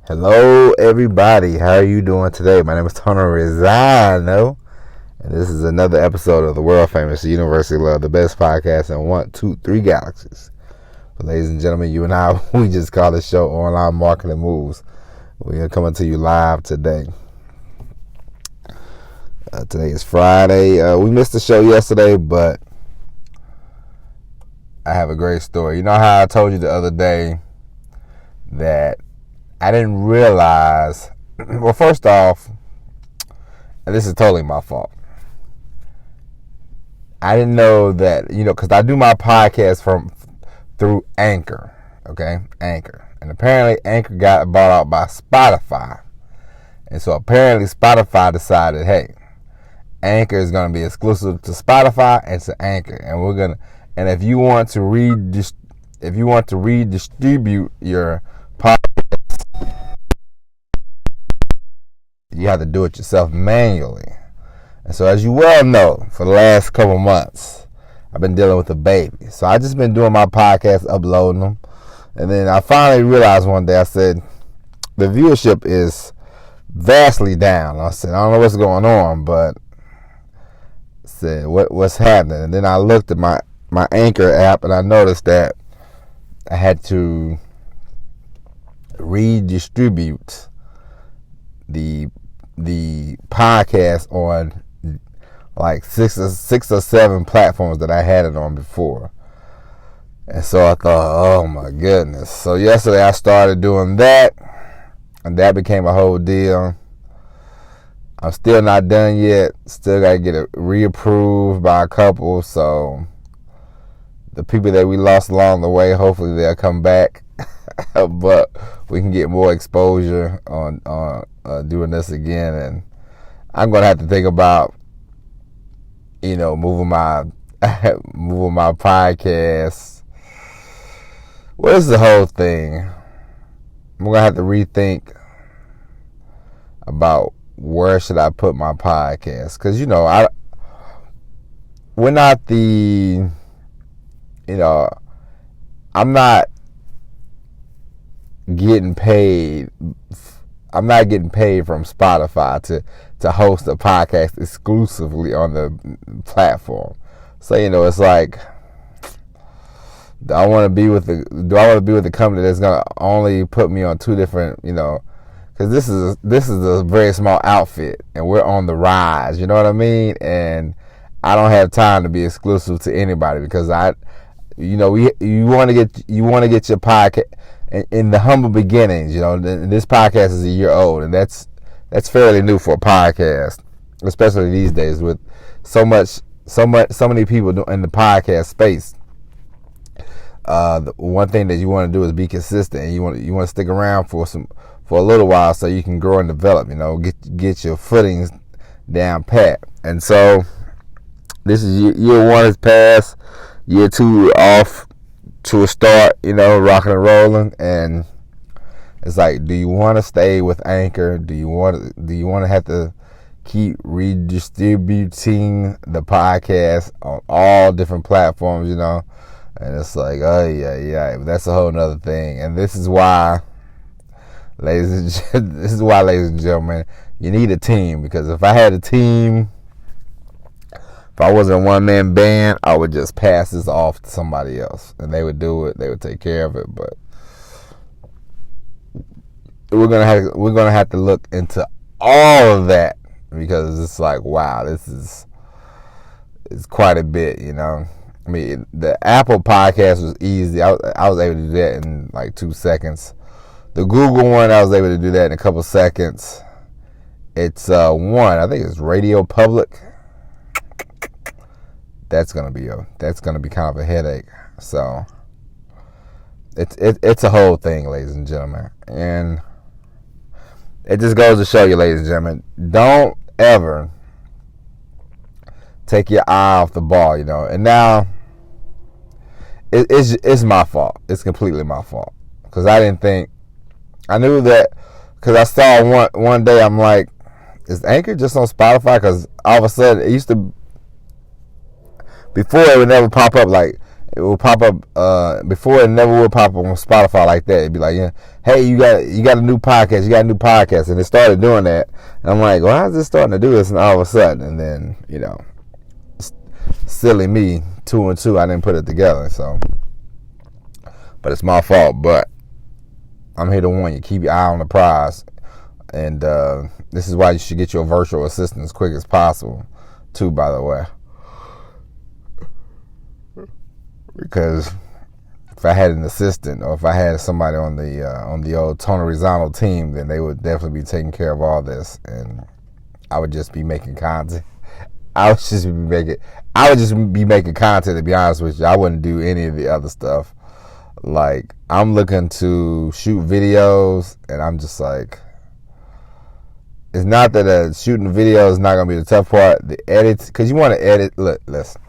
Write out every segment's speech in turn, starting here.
Hello, everybody. How are you doing today? My name is Tony Rizzano, and this is another episode of the world famous University Love, the best podcast in 1, 2, 3 galaxies. But ladies and gentlemen, you and I, we just call this show Online Marketing Moves. We are coming to you live today. Today is Friday. We missed the show yesterday, but I have a great story. You know how I told you the other day that I didn't realize, well, first off, and this is totally my fault. I didn't know that, because I do my podcast through Anchor, okay? Anchor. And apparently Anchor got bought out by Spotify. And so apparently Spotify decided, hey, Anchor is going to be exclusive to Spotify and to Anchor. And if you want to redistribute your podcast, you have to do it yourself manually. And so as you well know, for the last couple months, I've been dealing with a baby. So I just been doing my podcast, uploading them. And then I finally realized one day, I said, the viewership is vastly down. I said, I don't know what's going on, but I said, what's happening? And then I looked at my Anchor app and I noticed that I had to redistribute the podcast on like six or seven platforms that I had it on before. And so I thought, oh my goodness. So yesterday I started doing that, and that became a whole deal. I'm still not done yet. Still got to get it reapproved by a couple. So the people that we lost along the way, hopefully they'll come back. But we can get more exposure on doing this again. And I'm going to have to think about, moving my podcast. What is the whole thing? I'm going to have to rethink about where should I put my podcast. Because, we're not the, I'm not getting paid. I'm not getting paid from Spotify to host a podcast exclusively on the platform. So it's like, do I want to be with the company that's gonna only put me on two different, because this is a very small outfit and we're on the rise. You know what I mean? And I don't have time to be exclusive to anybody because you want to get your podcast in the humble beginnings. This podcast is a year old, and that's fairly new for a podcast, especially these days with so many people in the podcast space. The one thing that you want to do is be consistent, and you want to stick around for a little while so you can grow and develop. Get your footings down pat. And so this is year one has passed. Year two off to a start, rocking and rolling. And it's like, do you want to stay with Anchor? Do you want to have to keep redistributing the podcast on all different platforms? And it's like, oh yeah, that's a whole nother thing. And this is why, ladies and gentlemen, you need a team. Because if I had a team, if I wasn't a one-man band, I would just pass this off to somebody else, and they would do it. They would take care of it. But we're gonna have to look into all of that, because it's like, wow, it's quite a bit. I mean, the Apple podcast was easy. I was able to do that in like 2 seconds. The Google one, I was able to do that in a couple seconds. It's I think it's Radio Public. That's gonna be kind of a headache. So it's a whole thing, ladies and gentlemen. And it just goes to show you, ladies and gentlemen, don't ever take your eye off the ball. And now it's my fault. It's completely my fault, because I knew that, because I saw one day, I'm like, is Anchor just on Spotify? Because all of a sudden it used to, before, it would never pop up like it will pop up. Before it never would pop up on Spotify like that. It'd be like, yeah, hey, you got a new podcast. You got a new podcast, and it started doing that. And I'm like, well, how's this starting to do this? And all of a sudden, and then silly me, 2 and 2, I didn't put it together. So, but it's my fault. But I'm here to warn you: keep your eye on the prize. And this is why you should get your virtual assistant as quick as possible, too, by the way. Because if I had an assistant or if I had somebody on the old Tony Rizano team, then they would definitely be taking care of all this, and I would just be making content. I would just be making content, to be honest with you. I wouldn't do any of the other stuff. Like, I'm looking to shoot videos, and I'm just like, it's not that shooting the video is not going to be the tough part. The edits, because you want to edit. Look, listen.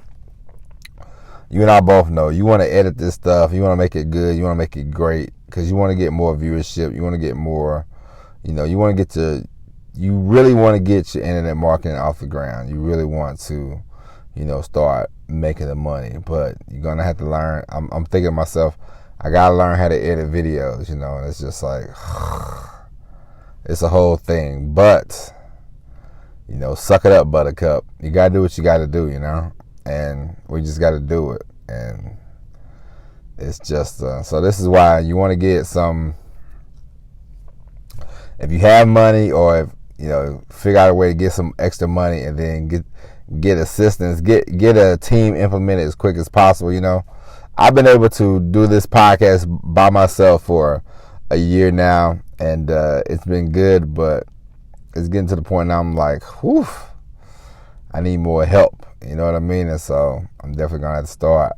You and I both know you want to edit this stuff. You want to make it good. You want to make it great because you want to get more viewership. You want to get more, you want to you really want to get your internet marketing off the ground. You really want to, start making the money. But you're going to have to learn. I'm thinking to myself, I got to learn how to edit videos, and it's just like, it's a whole thing. But, suck it up, buttercup. You got to do what you got to do, and we just got to do it. And it's just so this is why you want to get some, if you have money, or if figure out a way to get some extra money, and then get assistance, get a team implemented as quick as possible. I've been able to do this podcast by myself for a year now, and it's been good, but it's getting to the point now I'm like, whew, I need more help. You know what I mean? And so I'm definitely going to have to start.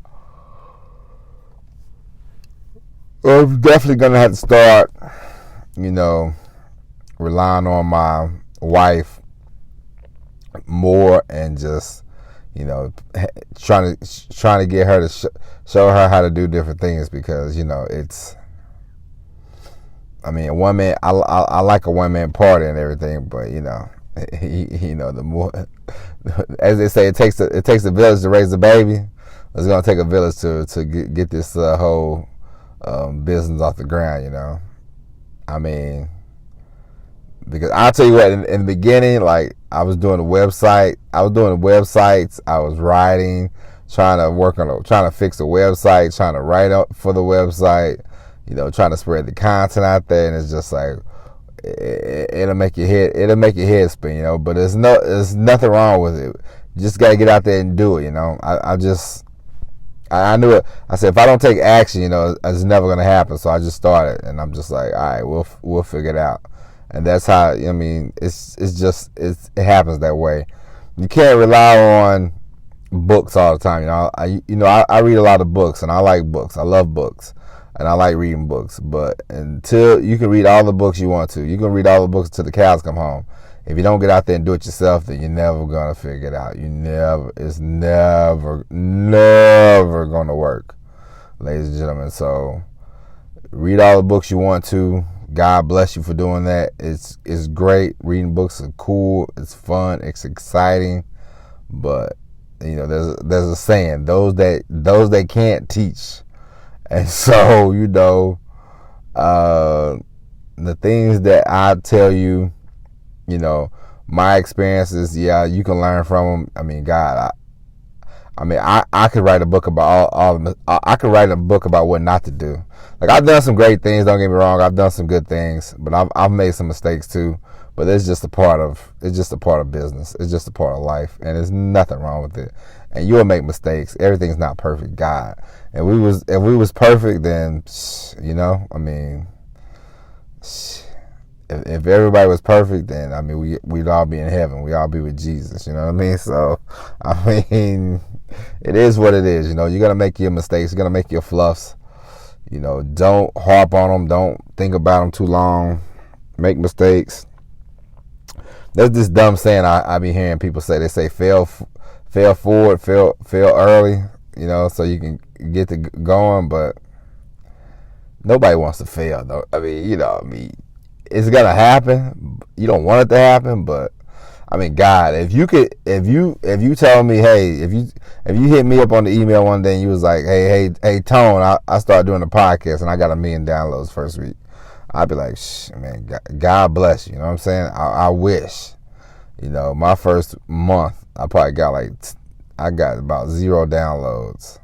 I'm definitely going to have to start, relying on my wife more, and just, trying to get her to show her how to do different things, because, it's, one man, I like a one man party and everything, but, the more, as they say, it takes a village to raise a baby. It's gonna take a village to get this whole business off the ground. Because I'll tell you what, in the beginning, like, I was doing websites, I was writing, trying to fix a website, trying to write up for the website, trying to spread the content out there, and it's just like, it'll make your head spin, but there's nothing wrong with it. You just gotta get out there and do it. I knew it. I said, if I don't take action, it's never gonna happen. So I just started, and I'm just like, all right, we'll figure it out. And that's how, it happens that way. You can't rely on books all the time. I read a lot of books, and I like books. I love books. And I like reading books, but until you can read all the books you want to, you can read all the books until the cows come home. If you don't get out there and do it yourself, then you're never gonna figure it out. It's never gonna work, ladies and gentlemen. So read all the books you want to. God bless you for doing that. It's great. Reading books are cool. It's fun. It's exciting. But there's a saying: those that can't teach. And so, the things that I tell you, my experiences, yeah, you can learn from them. God, I could write a book about I could write a book about what not to do. Like, I've done some great things, don't get me wrong. I've done some good things, but I've made some mistakes too. But it's just a part of business. It's just a part of life, and there's nothing wrong with it. And you'll make mistakes. Everything's not perfect, God. If we was perfect, then if everybody was perfect, then we'd all be in heaven. We'd all be with Jesus. You know what I mean? So it is what it is. You're gonna make your mistakes. You're gonna make your fluffs. Don't harp on them. Don't think about them too long. Make mistakes. There's this dumb saying I be hearing people say. They say fail forward, fail early. So you can get to going, but nobody wants to fail, though. It's gonna happen. You don't want it to happen, but I mean, God, if you tell me, hey, if you hit me up on the email one day and you was like, hey, Tone, I started doing a podcast and I got 1 million downloads first week, I'd be like, man, God bless you. You know what I'm saying? I wish. You know, my first month, I probably got I got about 0 downloads,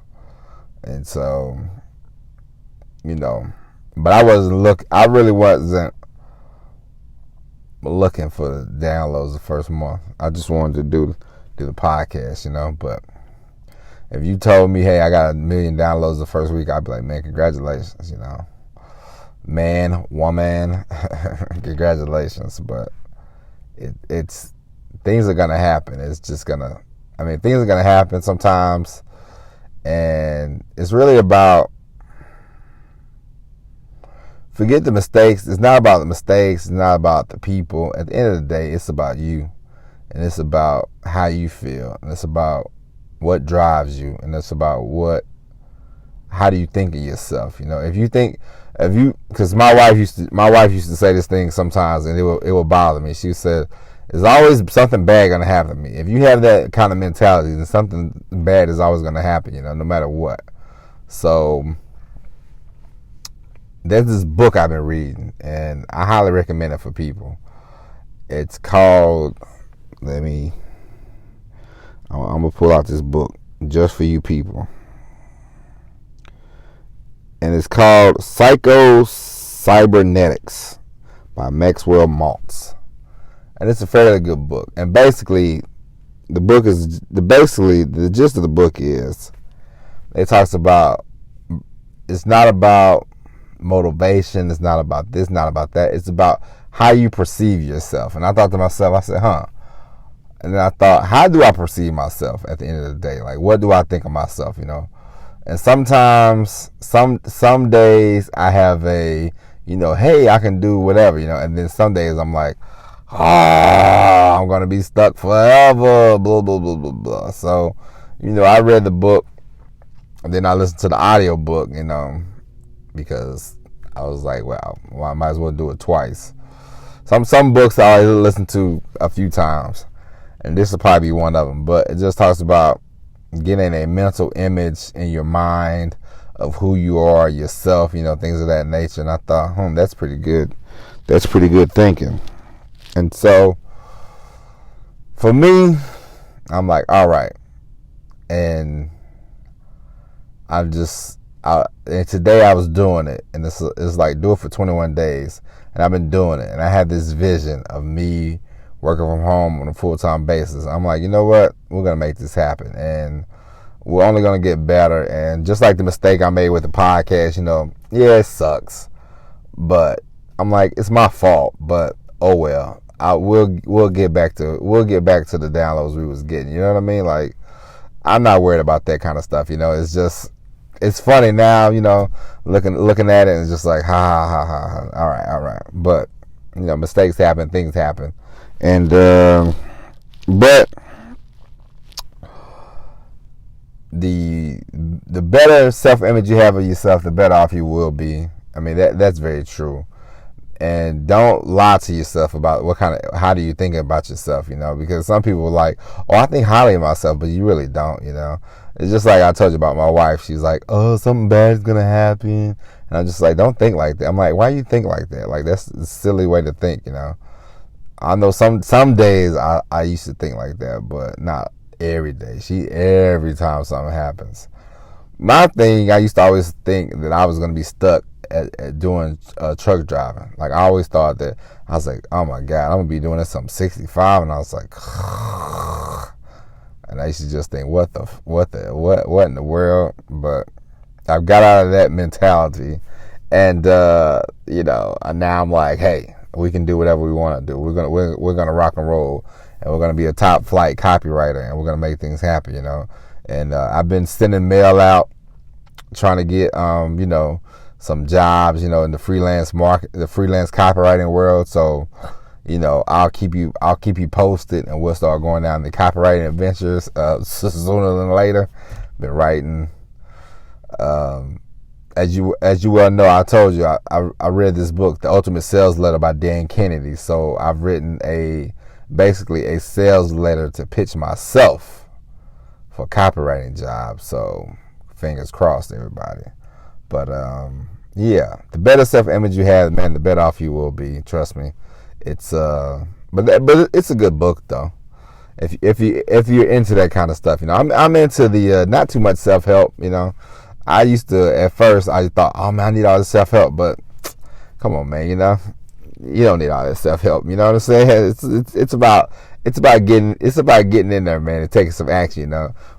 and so, you know, but I really wasn't looking for the downloads the first month. I just wanted to do the podcast, you know. But if you told me, hey, I got 1 million downloads the first week, I'd be like, man, congratulations, you know, man, woman, congratulations. But it's things are gonna happen. It's just gonna, things are gonna happen sometimes, and it's really about, forget the mistakes. It's not about the mistakes. It's not about the people. At the end of the day, it's about you. And it's about how you feel. And it's about what drives you. And it's about how do you think of yourself? You know, because my wife used to say this thing sometimes, and it will bother me. She said, there's always something bad going to happen to me. If you have that kind of mentality, then something bad is always going to happen, you know, no matter what. So there's this book I've been reading, and I highly recommend it for people. It's called, I'm going to pull out this book just for you people. And it's called Psycho-Cybernetics by Maxwell Maltz. And it's a fairly good book. And basically, the gist of the book is, it talks about, it's not about motivation, it's not about this, not about that. It's about how you perceive yourself. And I thought to myself, I said, and then I thought, how do I perceive myself at the end of the day? Like, what do I think of myself, you know? And sometimes, some days I have a, you know, hey, I can do whatever, you know. And then some days I'm like, I'm going to be stuck forever, blah, blah, blah, blah, blah. So, you know, I read the book, and then I listened to the audio book, you know, because I was like, well, I might as well do it twice. Some books I already listened to a few times, and this will probably be one of them. But it just talks about getting a mental image in your mind of who you are, yourself, you know, things of that nature. And I thought, that's pretty good. That's pretty good thinking. And so, for me, I'm like, all right. And and today I was doing it, and it's like, do it for 21 days, and I've been doing it, and I had this vision of me working from home on a full-time basis. I'm like, you know what, we're gonna make this happen, and we're only gonna get better. And just like the mistake I made with the podcast, you know, yeah, it sucks, but I'm like, it's my fault, but oh well, we'll get back to the downloads we was getting. You know what I mean? Like, I'm not worried about that kind of stuff. You know, it's just, it's funny now, you know, looking at it, and it's just like, ha. All right. But, you know, mistakes happen, things happen. And, but the better self-image you have of yourself, the better off you will be. I mean, that's very true. And don't lie to yourself about how do you think about yourself, you know, because some people are like, oh, I think highly of myself, but you really don't, you know. It's just like I told you about my wife. She's like, oh, something bad is going to happen. And I'm just like, don't think like that. I'm like, why do you think like that? Like, that's a silly way to think, you know. I know some days I used to think like that, but not every day. Every time something happens. My thing, I used to always think that I was going to be stuck at doing truck driving. Like, I always thought that, I was like, oh my God, I'm going to be doing this. I'm 65. And I was like, and I used to just think, what in the world? But I've got out of that mentality, and you know, now I'm like, hey, we can do whatever we want to do. We're gonna rock and roll, and we're gonna be a top flight copywriter, and we're gonna make things happen, you know. And I've been sending mail out, trying to get you know, some jobs, you know, in the freelance market, the freelance copywriting world. So, you know, I'll keep you posted, and we'll start going down the copywriting adventures sooner than later. Been writing, as you well know, I told you I read this book, The Ultimate Sales Letter by Dan Kennedy. So I've written basically a sales letter to pitch myself for copywriting jobs. So fingers crossed, everybody. But yeah, the better self-image you have, man, the better off you will be. Trust me. It's but it's a good book though. If you're into that kind of stuff, I'm into the not too much self-help. I used to at first I thought, oh man, I need all this self-help, but come on, man, you don't need all this self-help. You know what I'm saying? It's about getting in there, man, and taking some action.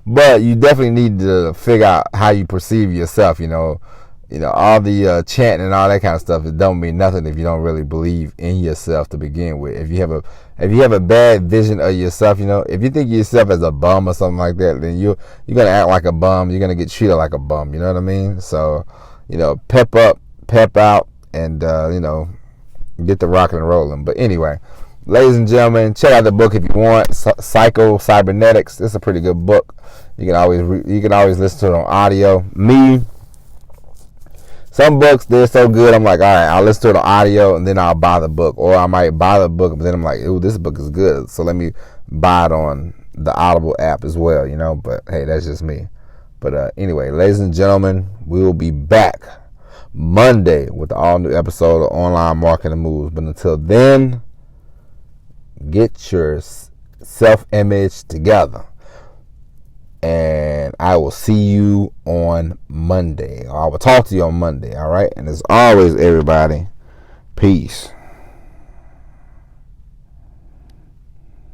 But you definitely need to figure out how you perceive yourself. All the chanting and all that kind of stuff, it don't mean nothing if you don't really believe in yourself to begin with. If you have a bad vision of yourself, if you think of yourself as a bum or something like that, then you're gonna act like a bum. You're gonna get treated like a bum. You know what I mean? So, pep up, pep out, and get the rocking and rolling. But anyway, ladies and gentlemen, check out the book if you want. Psycho Cybernetics. It's a pretty good book. You can always listen to it on audio. Some books, they're so good, I'm like, all right, I'll listen to it on audio, and then I'll buy the book. Or I might buy the book, but then I'm like, ooh, this book is good, so let me buy it on the Audible app as well, But, hey, that's just me. But anyway, ladies and gentlemen, we will be back Monday with the all-new episode of Online Marketing Moves. But until then, get your self-image together. And I will see you on Monday. I will talk to you on Monday, all right? And as always, everybody, peace.